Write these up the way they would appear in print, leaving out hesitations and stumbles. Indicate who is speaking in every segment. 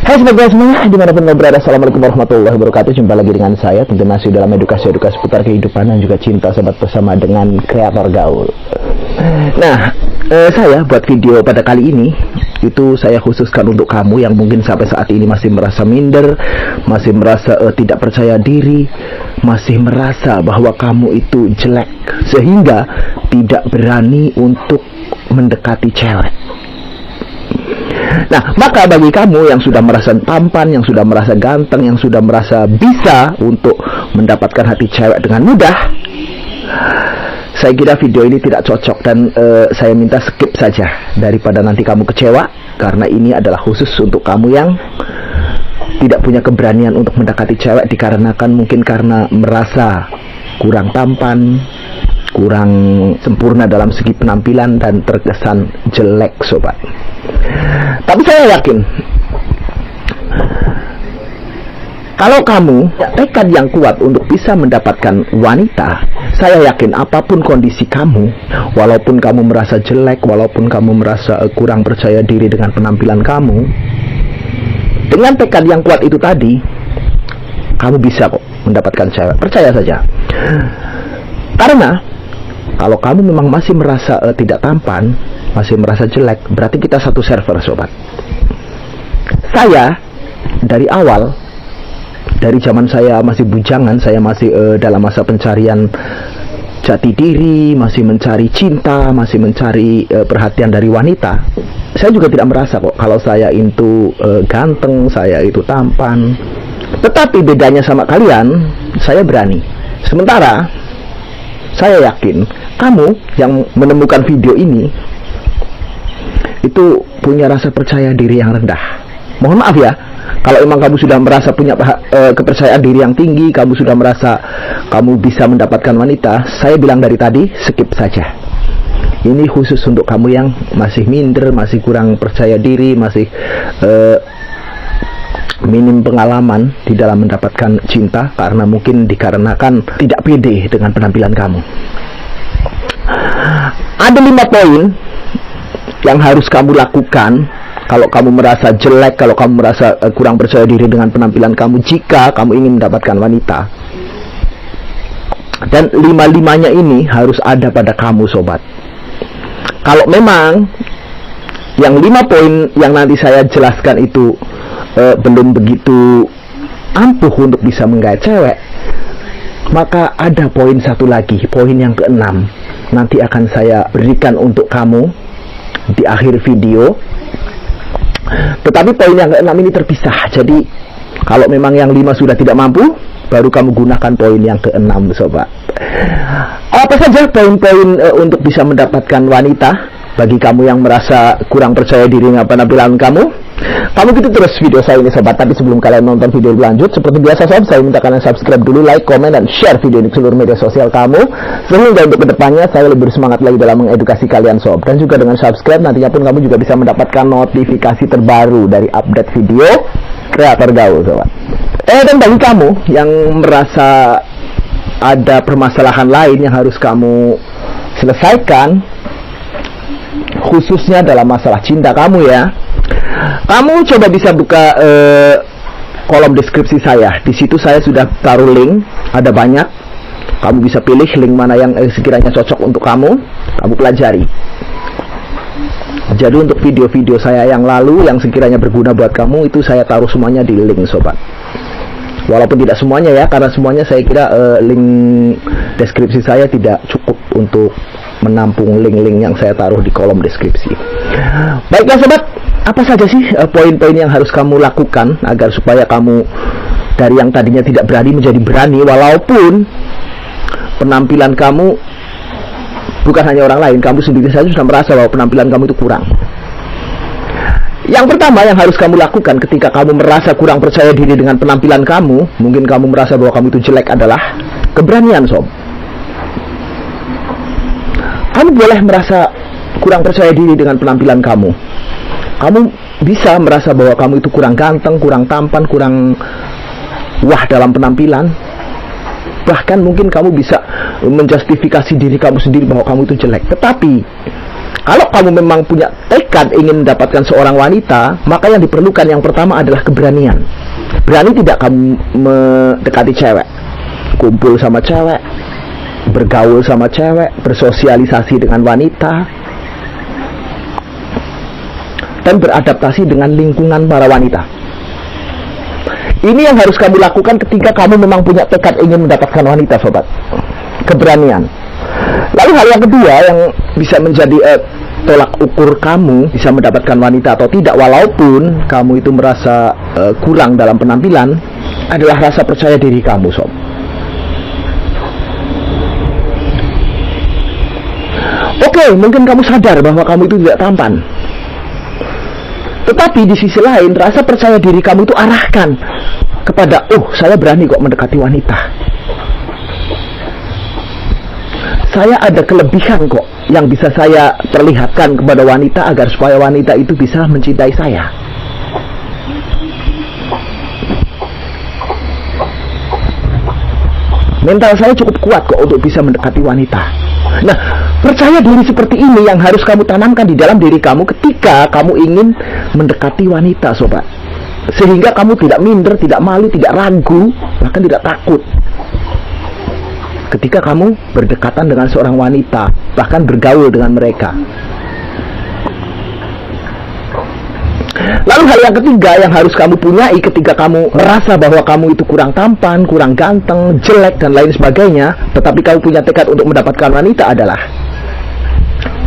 Speaker 1: Hai sobat semua, dimanapun kalian berada, assalamualaikum warahmatullahi wabarakatuh. Jumpa lagi dengan saya, tentu masih dalam edukasi seputar kehidupan dan juga cinta sobat, bersama dengan kreator gaul. Nah, saya buat video pada kali ini itu saya khususkan untuk kamu yang mungkin sampai saat ini masih merasa minder, masih merasa tidak percaya diri, masih merasa bahwa kamu itu jelek sehingga tidak berani untuk mendekati cewek. Nah, maka bagi kamu yang sudah merasa tampan, yang sudah merasa ganteng, yang sudah merasa bisa untuk mendapatkan hati cewek dengan mudah, saya kira video ini tidak cocok dan saya minta skip saja daripada nanti kamu kecewa, karena ini adalah khusus untuk kamu yang tidak punya keberanian untuk mendekati cewek dikarenakan mungkin karena merasa kurang tampan, kurang sempurna dalam segi penampilan dan terkesan jelek sobat. Tapi saya yakin kalau kamu tekad yang kuat untuk bisa mendapatkan wanita, saya yakin apapun kondisi kamu, walaupun kamu merasa jelek, walaupun kamu merasa kurang percaya diri dengan penampilan kamu, dengan tekad yang kuat itu tadi, kamu bisa kok mendapatkan cewek. Percaya saja. Karena kalau kamu memang masih merasa tidak tampan, masih merasa jelek, berarti kita satu server sobat. Saya dari awal, dari zaman saya masih bujangan, saya masih dalam masa pencarian jati diri, masih mencari cinta, masih mencari perhatian dari wanita. Saya juga tidak merasa kok kalau saya itu ganteng, saya itu tampan. Tetapi bedanya sama kalian, saya berani. Sementara saya yakin kamu yang menemukan video ini itu punya rasa percaya diri yang rendah. Mohon maaf ya, kalau emang kamu sudah merasa punya kepercayaan diri yang tinggi, kamu sudah merasa kamu bisa mendapatkan wanita, saya bilang dari tadi, skip saja. Ini khusus untuk kamu yang masih minder, masih kurang percaya diri, masih minim pengalaman di dalam mendapatkan cinta, karena mungkin dikarenakan tidak pede dengan penampilan kamu. Ada 5 poin yang harus kamu lakukan kalau kamu merasa jelek, kalau kamu merasa kurang percaya diri dengan penampilan kamu, jika kamu ingin mendapatkan wanita. Dan 5-5-nya ini harus ada pada kamu sobat. Kalau memang yang 5 poin yang nanti saya jelaskan itu belum begitu ampuh untuk bisa menggait cewek, maka ada poin satu lagi, poin yang ke-6, nanti akan saya berikan untuk kamu di akhir video. Tetapi poin yang ke-6 ini terpisah. Jadi kalau memang yang 5 sudah tidak mampu, baru kamu gunakan poin yang ke-6 sobat. Apa saja poin-poin untuk bisa mendapatkan wanita bagi kamu yang merasa kurang percaya diri dengan penampilan kamu? Kamu gitu terus video saya ini sobat. Tapi sebelum kalian nonton video lanjut, seperti biasa sobat, saya minta kalian subscribe dulu, like, komen, dan share video ini ke seluruh media sosial kamu, sehingga untuk kedepannya saya lebih bersemangat lagi dalam mengedukasi kalian sobat. Dan juga dengan subscribe, nantinya pun kamu juga bisa mendapatkan notifikasi terbaru dari update video kreator gaul sobat. Dan bagi kamu yang merasa ada permasalahan lain yang harus kamu selesaikan, khususnya dalam masalah cinta kamu ya, kamu coba bisa buka kolom deskripsi saya. Di situ saya sudah taruh link, ada banyak. Kamu bisa pilih link mana yang sekiranya cocok untuk kamu pelajari. Jadi untuk video-video saya yang lalu yang sekiranya berguna buat kamu, itu saya taruh semuanya di link sobat. Walaupun tidak semuanya ya, karena semuanya saya kira link deskripsi saya tidak cukup untuk menampung link-link yang saya taruh di kolom deskripsi. Baiklah sobat, apa saja sih poin-poin yang harus kamu lakukan agar supaya kamu dari yang tadinya tidak berani menjadi berani, walaupun penampilan kamu, bukan hanya orang lain, kamu sendiri saja sudah merasa bahwa penampilan kamu itu kurang. Yang pertama yang harus kamu lakukan ketika kamu merasa kurang percaya diri dengan penampilan kamu, mungkin kamu merasa bahwa kamu itu jelek, adalah keberanian sob. Kamu boleh merasa kurang percaya diri dengan penampilan kamu. Kamu bisa merasa bahwa kamu itu kurang ganteng, kurang tampan, kurang wah dalam penampilan. Bahkan mungkin kamu bisa menjustifikasi diri kamu sendiri bahwa kamu itu jelek. Tetapi Kalau kamu memang punya tekad ingin mendapatkan seorang wanita, maka yang diperlukan yang pertama adalah keberanian. Berani tidak kamu mendekati cewek, kumpul sama cewek, bergaul sama cewek, bersosialisasi dengan wanita, dan beradaptasi dengan lingkungan para wanita. Ini yang harus kamu lakukan ketika kamu memang punya tekad ingin mendapatkan wanita, sobat. Keberanian. Lalu hal yang kedua yang bisa menjadi tolak ukur kamu bisa mendapatkan wanita atau tidak, walaupun kamu itu merasa kurang dalam penampilan, adalah rasa percaya diri kamu, sob. Oke, mungkin kamu sadar bahwa kamu itu tidak tampan, tetapi di sisi lain rasa percaya diri kamu itu arahkan kepada, oh, saya berani kok mendekati wanita. Saya ada kelebihan kok yang bisa saya perlihatkan kepada wanita agar supaya wanita itu bisa mencintai saya. Mental saya cukup kuat kok untuk bisa mendekati wanita. Nah, percaya diri seperti ini yang harus kamu tanamkan di dalam diri kamu ketika kamu ingin mendekati wanita, sobat. Sehingga kamu tidak minder, tidak malu, tidak ragu, bahkan tidak takut ketika kamu berdekatan dengan seorang wanita, bahkan bergaul dengan mereka. Lalu hal yang ketiga yang harus kamu punyai ketika kamu merasa bahwa kamu itu kurang tampan, kurang ganteng, jelek, dan lain sebagainya, tetapi kamu punya tekad untuk mendapatkan wanita adalah,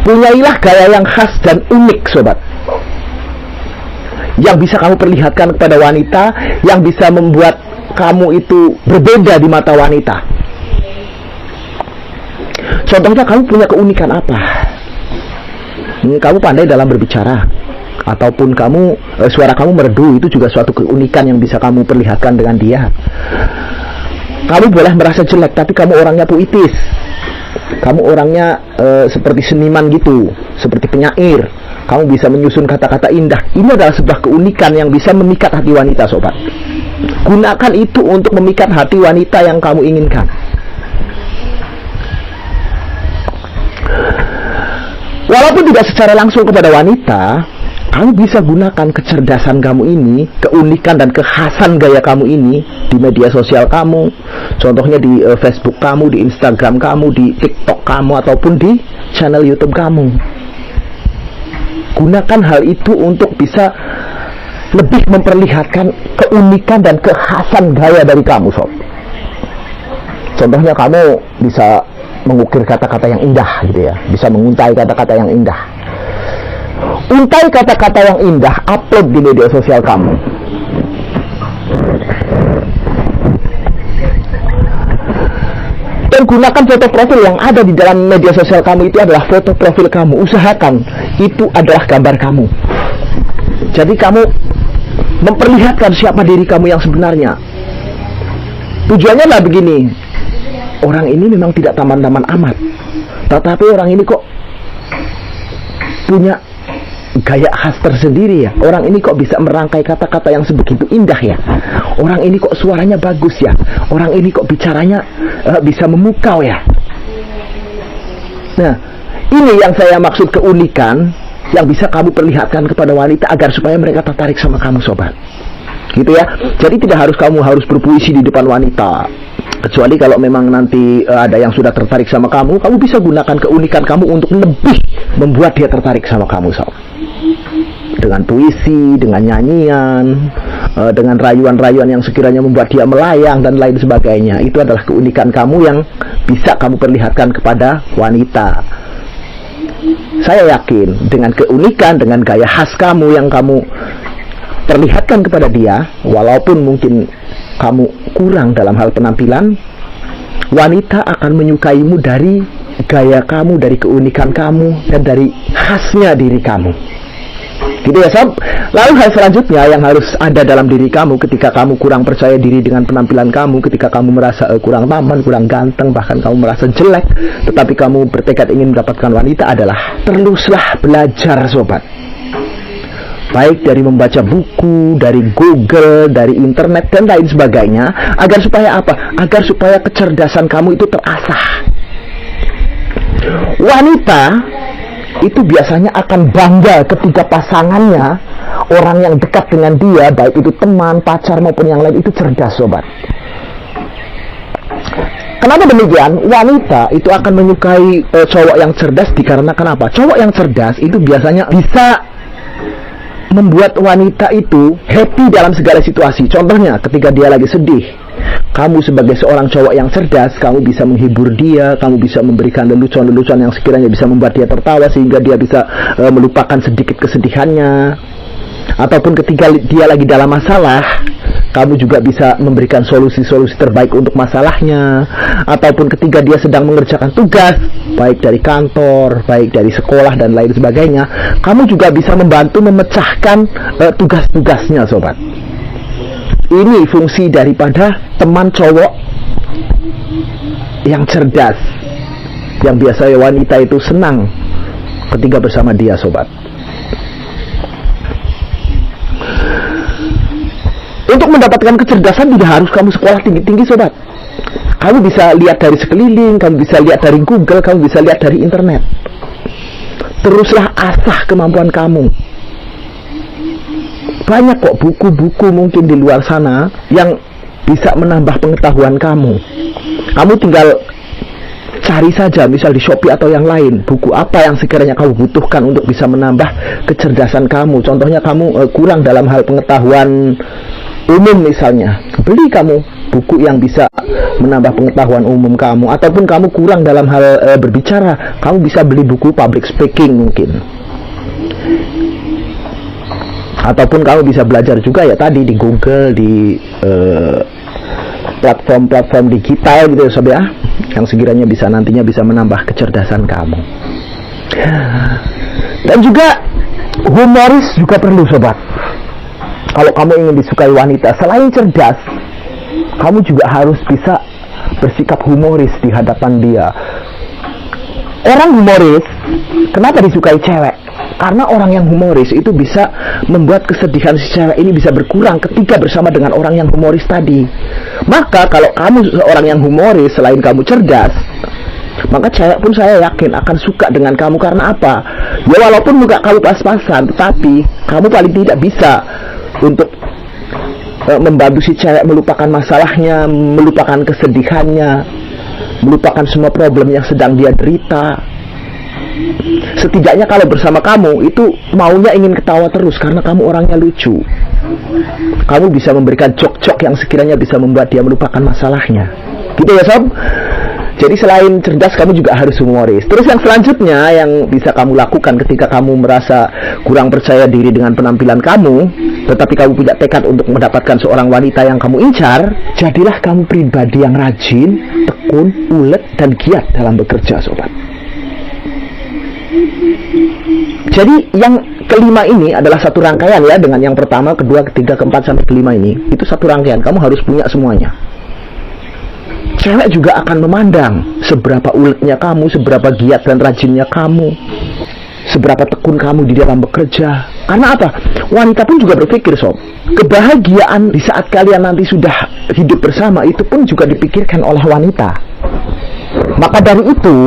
Speaker 1: punyailah gaya yang khas dan unik, sobat, yang bisa kamu perlihatkan kepada wanita, yang bisa membuat kamu itu berbeda di mata wanita. Contohnya, kamu punya keunikan apa? Kamu pandai dalam berbicara, ataupun suara kamu merdu, itu juga suatu keunikan yang bisa kamu perlihatkan dengan dia. Kamu boleh merasa jelek, tapi kamu orangnya puitis. Kamu orangnya seperti seniman gitu, seperti penyair. Kamu bisa menyusun kata-kata indah. Ini adalah sebuah keunikan yang bisa memikat hati wanita, sobat. Gunakan itu untuk memikat hati wanita yang kamu inginkan. Walaupun tidak secara langsung kepada wanita, kamu bisa gunakan kecerdasan kamu ini, keunikan dan kekhasan gaya kamu ini di media sosial kamu. Contohnya di Facebook kamu, di Instagram kamu, di TikTok kamu, ataupun di channel YouTube kamu. Gunakan hal itu untuk bisa lebih memperlihatkan keunikan dan kekhasan gaya dari kamu, sob. Contohnya, kamu bisa mengukir kata-kata yang indah gitu ya, bisa menguntai kata-kata yang indah. Untai kata-kata yang indah, upload di media sosial kamu. Dan gunakan foto profil yang ada di dalam media sosial kamu itu adalah foto profil kamu. Usahakan itu adalah gambar kamu. Jadi kamu memperlihatkan siapa diri kamu yang sebenarnya. Tujuannya lah begini, orang ini memang tidak taman-taman amat, tetapi orang ini kok punya gaya khas tersendiri ya. Orang ini kok bisa merangkai kata-kata yang sebegitu indah ya. Orang ini kok suaranya bagus ya. Orang ini kok bicaranya bisa memukau ya. Nah, ini yang saya maksud keunikan yang bisa kamu perlihatkan kepada wanita agar supaya mereka tertarik sama kamu, sobat. Gitu ya. Jadi tidak harus kamu harus berpuisi di depan wanita. Kecuali kalau memang nanti ada yang sudah tertarik sama kamu, kamu bisa gunakan keunikan kamu untuk lebih membuat dia tertarik sama kamu, sob. Dengan puisi, dengan nyanyian, dengan rayuan-rayuan yang sekiranya membuat dia melayang dan lain sebagainya. Itu adalah keunikan kamu yang bisa kamu perlihatkan kepada wanita. Saya yakin dengan keunikan, dengan gaya khas kamu yang kamu perlihatkan kepada dia, walaupun mungkin kamu kurang dalam hal penampilan, wanita akan menyukaimu dari gaya kamu, dari keunikan kamu, dan dari khasnya diri kamu. Gitu ya, sob. Lalu hal selanjutnya yang harus ada dalam diri kamu ketika kamu kurang percaya diri dengan penampilan kamu, ketika kamu merasa kurang tampan, kurang ganteng, bahkan kamu merasa jelek, tetapi kamu bertekad ingin mendapatkan wanita adalah, teruslah belajar, sobat. Baik dari membaca buku, dari Google, dari internet, dan lain sebagainya. Agar supaya apa? Agar supaya kecerdasan kamu itu terasah. Wanita itu biasanya akan bangga ketika pasangannya, orang yang dekat dengan dia, baik itu teman, pacar maupun yang lain, itu cerdas, sobat. Kenapa demikian? Wanita itu akan menyukai cowok yang cerdas dikarenakan apa? Cowok yang cerdas itu biasanya bisa membuat wanita itu happy dalam segala situasi. Contohnya ketika dia lagi sedih, kamu sebagai seorang cowok yang cerdas, kamu bisa menghibur dia, kamu bisa memberikan lelucon-lelucon yang sekiranya bisa membuat dia tertawa sehingga dia bisa melupakan sedikit kesedihannya. Ataupun ketika dia lagi dalam masalah, kamu juga bisa memberikan solusi-solusi terbaik untuk masalahnya. Ataupun ketika dia sedang mengerjakan tugas, baik dari kantor, baik dari sekolah dan lain sebagainya, kamu juga bisa membantu memecahkan tugas-tugasnya, sobat. Ini fungsi daripada teman cowok yang cerdas, yang biasanya wanita itu senang ketika bersama dia, sobat. Untuk mendapatkan kecerdasan tidak harus kamu sekolah tinggi-tinggi, sobat. Kamu bisa lihat dari sekeliling, kamu bisa lihat dari Google, kamu bisa lihat dari internet. Teruslah asah kemampuan kamu. Banyak kok buku-buku mungkin di luar sana yang bisa menambah pengetahuan kamu. Kamu tinggal cari saja, misal di Shopee atau yang lain, buku apa yang sekiranya kamu butuhkan untuk bisa menambah kecerdasan kamu. Contohnya kamu kurang dalam hal pengetahuan umum misalnya, beli kamu buku yang bisa menambah pengetahuan umum kamu. Ataupun kamu kurang dalam hal berbicara, kamu bisa beli buku public speaking mungkin. Ataupun kamu bisa belajar juga ya tadi di Google, di platform-platform digital gitu ya, sobat ya, yang sekiranya bisa nantinya bisa menambah kecerdasan kamu. Dan juga humoris juga perlu, sobat. Kalau kamu ingin disukai wanita, selain cerdas, kamu juga harus bisa bersikap humoris di hadapan dia. Orang humoris, kenapa disukai cewek? Karena orang yang humoris itu bisa membuat kesedihan si cewek ini bisa berkurang ketika bersama dengan orang yang humoris tadi. Maka kalau kamu seorang yang humoris, selain kamu cerdas, maka cewek pun saya yakin akan suka dengan kamu. Karena apa? Ya walaupun muka kamu pas-pasan, tetapi kamu paling tidak bisa untuk membantu si cewek melupakan masalahnya, melupakan kesedihannya, melupakan semua problem yang sedang dia derita. Setidaknya kalau bersama kamu itu maunya ingin ketawa terus karena kamu orangnya lucu. Kamu bisa memberikan jok-jok yang sekiranya bisa membuat dia melupakan masalahnya. Gitu ya, sob? Jadi selain cerdas, kamu juga harus humoris. Terus yang selanjutnya yang bisa kamu lakukan ketika kamu merasa kurang percaya diri dengan penampilan kamu, tetapi kamu punya tekad untuk mendapatkan seorang wanita yang kamu incar, jadilah kamu pribadi yang rajin, tekun, ulet, dan giat dalam bekerja, sobat. Jadi yang kelima ini adalah satu rangkaian ya, dengan yang pertama, kedua, ketiga, keempat, sampai kelima ini. Itu satu rangkaian, kamu harus punya semuanya. Cewek juga akan memandang seberapa uletnya kamu, seberapa giat dan rajinnya kamu, seberapa tekun kamu di dalam bekerja. Karena apa? Wanita pun juga berpikir, sob, kebahagiaan di saat kalian nanti sudah hidup bersama itu pun juga dipikirkan oleh wanita. Maka dari itu,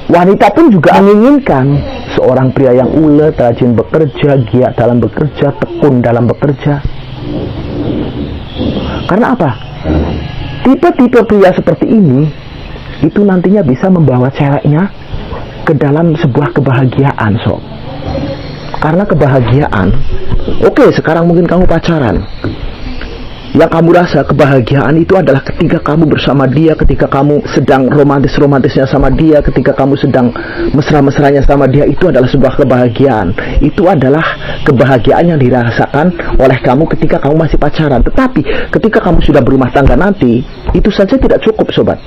Speaker 1: wanita pun juga menginginkan seorang pria yang ulet, rajin bekerja, giat dalam bekerja, tekun dalam bekerja. Karena apa? Tipe-tipe pria seperti ini itu nantinya bisa membawa ceweknya ke dalam sebuah kebahagiaan, sob. Karena kebahagiaan, oke, sekarang mungkin kamu pacaran. Yang kamu rasa kebahagiaan itu adalah ketika kamu bersama dia, ketika kamu sedang romantis-romantisnya sama dia, ketika kamu sedang mesra-mesranya sama dia, itu adalah sebuah kebahagiaan. Itu adalah kebahagiaan yang dirasakan oleh kamu ketika kamu masih pacaran. Tetapi ketika kamu sudah berumah tangga nanti, itu saja tidak cukup, sobat.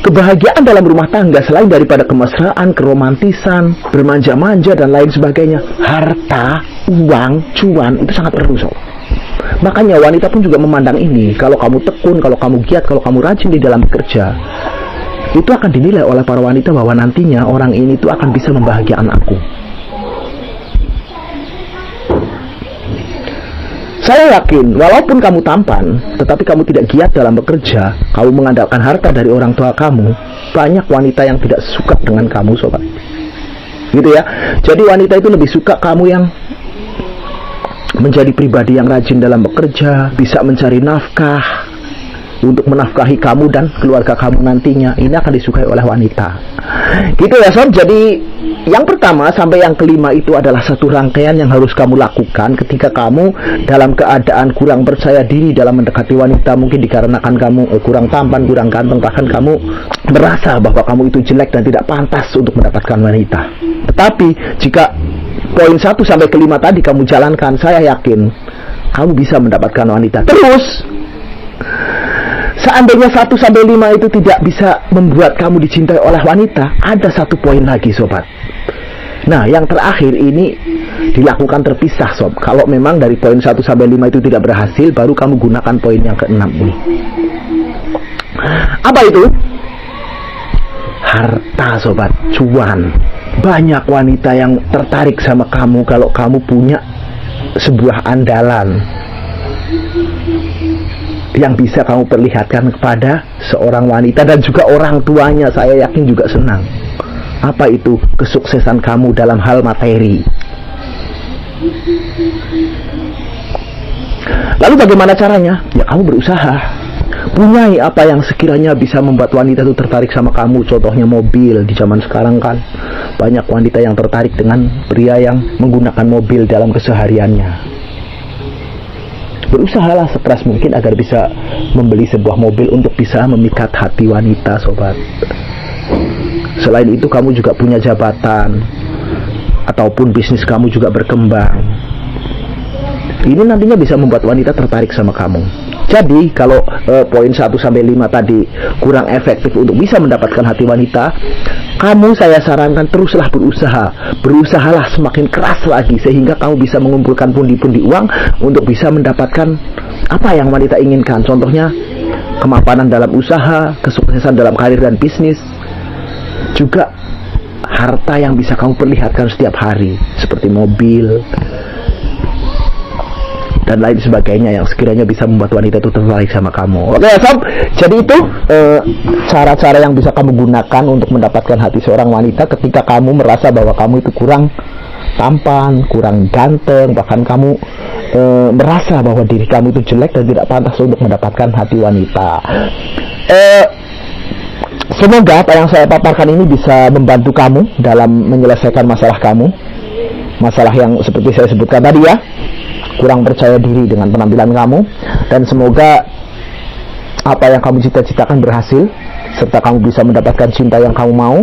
Speaker 1: Kebahagiaan dalam rumah tangga selain daripada kemesraan, keromantisan, bermanja-manja dan lain sebagainya, harta, uang, cuan itu sangat perlu, sob. Makanya wanita pun juga memandang ini. Kalau kamu tekun, kalau kamu giat, kalau kamu rajin di dalam bekerja, itu akan dinilai oleh para wanita bahwa nantinya orang ini itu akan bisa membahagiakan aku. Saya yakin, walaupun kamu tampan, tetapi kamu tidak giat dalam bekerja, kamu mengandalkan harta dari orang tua kamu, banyak wanita yang tidak suka dengan kamu, sobat. Gitu ya. Jadi wanita itu lebih suka kamu yang menjadi pribadi yang rajin dalam bekerja, bisa mencari nafkah untuk menafkahi kamu dan keluarga kamu nantinya. Ini akan disukai oleh wanita. Gitu ya sob. Jadi yang pertama sampai yang kelima itu adalah satu rangkaian yang harus kamu lakukan ketika kamu dalam keadaan kurang percaya diri dalam mendekati wanita. Mungkin dikarenakan kamu kurang tampan, kurang ganteng, bahkan kamu merasa bahwa kamu itu jelek dan tidak pantas untuk mendapatkan wanita. Tetapi jika poin 1 sampai ke 5 tadi kamu jalankan, saya yakin kamu bisa mendapatkan wanita. Terus seandainya 1 sampai 5 itu tidak bisa membuat kamu dicintai oleh wanita, ada satu poin lagi sobat. Nah, yang terakhir ini dilakukan terpisah sob. Kalau memang dari poin 1 sampai 5 itu tidak berhasil, baru kamu gunakan poin yang ke-6 ini. Apa itu? Harta sobat, cuan. Banyak wanita yang tertarik sama kamu kalau kamu punya sebuah andalan yang bisa kamu perlihatkan kepada seorang wanita dan juga orang tuanya. Saya yakin juga senang. Apa itu? Kesuksesan kamu dalam hal materi. Lalu bagaimana caranya? Ya kamu berusaha. Punyai apa yang sekiranya bisa membuat wanita itu tertarik sama kamu. Contohnya mobil. Di zaman sekarang kan banyak wanita yang tertarik dengan pria yang menggunakan mobil dalam kesehariannya. Berusahalah sekeras mungkin agar bisa membeli sebuah mobil untuk bisa memikat hati wanita sobat. Selain itu kamu juga punya jabatan ataupun bisnis kamu juga berkembang. Ini nantinya bisa membuat wanita tertarik sama kamu. Jadi kalau poin 1 sampai 5 tadi kurang efektif untuk bisa mendapatkan hati wanita, kamu saya sarankan teruslah berusaha. Berusahalah semakin keras lagi sehingga kamu bisa mengumpulkan pundi-pundi uang untuk bisa mendapatkan apa yang wanita inginkan. Contohnya kemapanan dalam usaha, kesuksesan dalam karir dan bisnis, juga harta yang bisa kamu perlihatkan setiap hari seperti mobil dan lain sebagainya yang sekiranya bisa membuat wanita itu tertarik sama kamu. Oke ya sob, jadi itu cara-cara yang bisa kamu gunakan untuk mendapatkan hati seorang wanita ketika kamu merasa bahwa kamu itu kurang tampan, kurang ganteng, bahkan kamu merasa bahwa diri kamu itu jelek dan tidak pantas untuk mendapatkan hati wanita. Semoga apa yang saya paparkan ini bisa membantu kamu dalam menyelesaikan masalah kamu. Masalah yang seperti saya sebutkan tadi ya, kurang percaya diri dengan penampilan kamu. Dan semoga apa yang kamu cita-citakan berhasil, serta kamu bisa mendapatkan cinta yang kamu mau.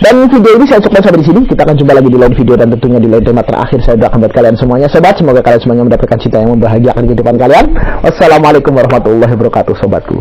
Speaker 1: Dan video ini saya cukupkan sampai di sini. Kita akan jumpa lagi di lain video dan tentunya di lain tema terakhir. Saya doakan buat kalian semuanya sobat, semoga kalian semuanya mendapatkan cinta yang membahagiakan kehidupan kalian. Wassalamualaikum warahmatullahi wabarakatuh sobatku.